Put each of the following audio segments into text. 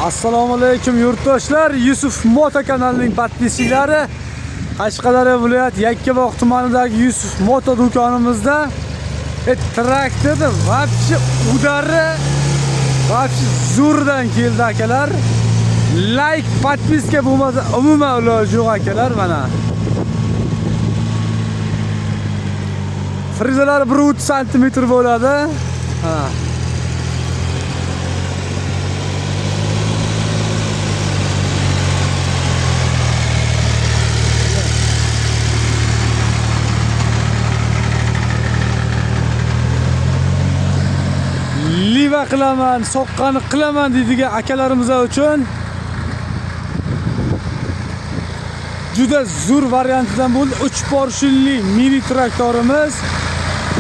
Assalomu alaykum yurtdoshlar. Yusuf Moto kanalining podpischiklari. Qashqadaryo viloyat Yakkabog' tumanidagi Yusuf Moto do'konimizda traktorni vobshe udari vobshe zo'rdan keldi akalar. Like, podpiska bo'lmasa umuman iloji yo'q akalar mana. Frizalar 1.30 cm bo'ladi. Ha. Liva qilaman, soqqani qilaman deydigan akalarimiz uchun juda zo'r variantidan bo'ldi. 3 porshinli mini traktorimiz.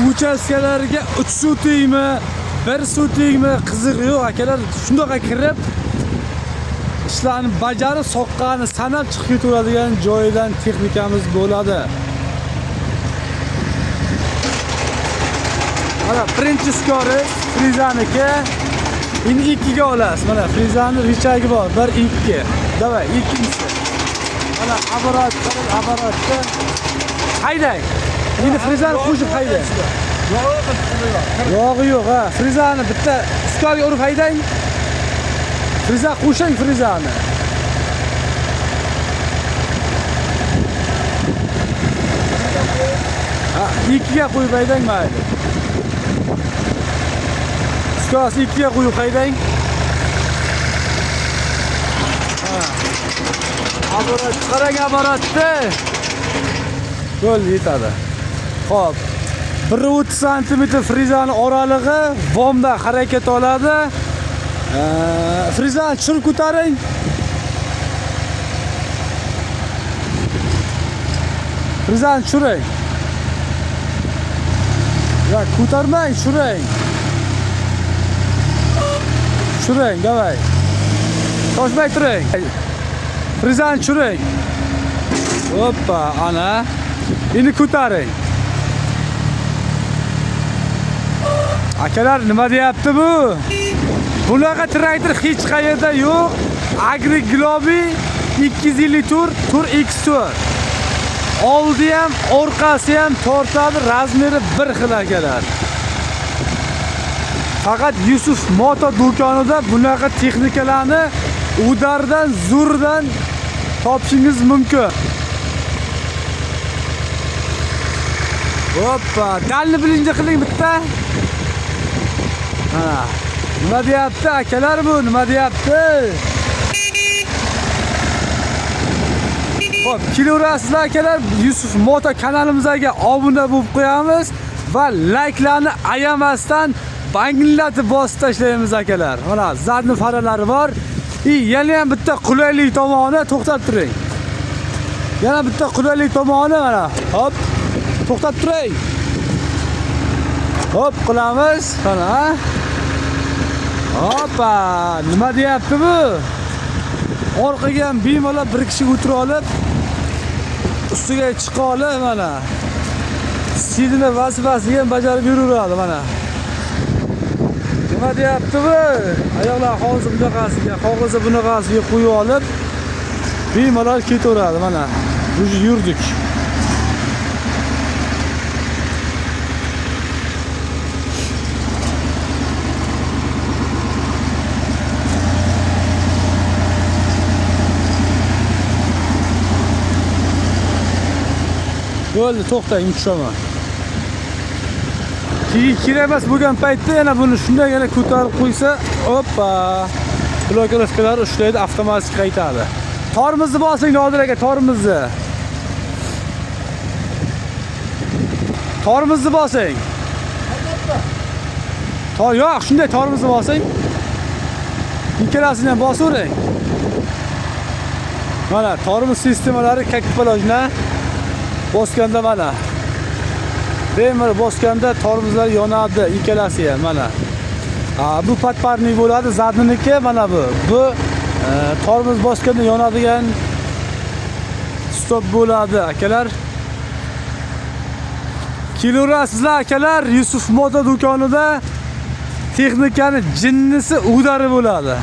Uchastkalarga 3 sutikmi, 1 sutikmi qiziq yo'q akalar. Shundoqa kirib ishlarni bajarib, soqqani sanab chiqib ketaveradigan joyidan texnikamiz bo'ladi. Mana birinchi skoriz frizaniki. Endi 2 ga olasiz. Mana frizani richagi bor. 1 2. Davay, ikkinchisi. Mana aparatda haydang. Endi frizani qo'shib haydang. Yog'i yo'q, ha. Frizani bitta skorga urib haydang. Friza qo'shing frizani. Ha, 2 ga qo'yib haydang mayli. Skos 2 ga qo'yib haydang. Ha. Aparat, qarang aparatni. Bo'ldi, yetadi. Xo'p. 1.30 cm frizani oralig'i vomda harakat oladi. Frizani tushirib ko'taring. Frizani tushiring. Ya ko'tarmang, tushiring. Tushiring, davay. Toshmay turing. Frizani tushiring. Hoppa, ana. Endi ko'taring. Akalar, nima deyapti bu? Bunaqa traktor hech qayerda yo'q. Agri Globi 250 tur X4. Oldi ham, orqasi ham tortadi, razmeri bir xil akalar. Faqat Yusuf Moto do'konida bunaqa texnikalarni udardan, zo'rdan topishingiz mumkin. Hoppa, dalni bilinchi qiling bitta. Ha. Nima deyapti akalar bu? Nima deyapti? Xo'p, kelaverasizlar akalar. Yusuf Moto kanalimizga obuna bo'lib qo'yamiz va like'larni ayamasdan banglatib bosib tashlaymiz akalar. Mana zadni faralari bor. Yana ham bitta qulaylik tomoni, to'xtab turing. Yana bitta qulaylik tomoni mana. Hop. To'xtab turing. Hop, qilamiz. Mana. Hoppa, nima deyapti bu? Orqaga ham bemalol bir kishi o'tira olib, ustiga chiqa olib mana. Sidini vazifasini ham bajarib yuraveradi mana. Nima deyapti bu? Ayoqlar hozir bunaqasiga, hozir bunaqasiga qo'yib olib, bemalol ketaveradi mana. Biz yurdik. Bo'ldi, to'xtang, tushaman. Kerak emas bo'lgan paytda yana buni shundagina ko'tarib qo'ysa, hoppa, blokirovkalar ushlaydi, avtomatik qaytadi. Tormizni bosing, Nodir aka, tormizni. Tormizni bosing. Yo'q, shunday tormizni bosing. Ikkalasini ham bosavering. Mana tormiz sistemalari kakpalojna. Bosganda mana. Bemer bosganda tormozlar yonadi, ikkalasi ham mana. Bu patparnik bo'ladi, zadniki mana bu. Bu tormoz bosganda yonadigan stop bo'ladi akalar. Kelaverasizlar akalar, Yusuf Moto do'konida texnikani jinnisi udari bo'ladi.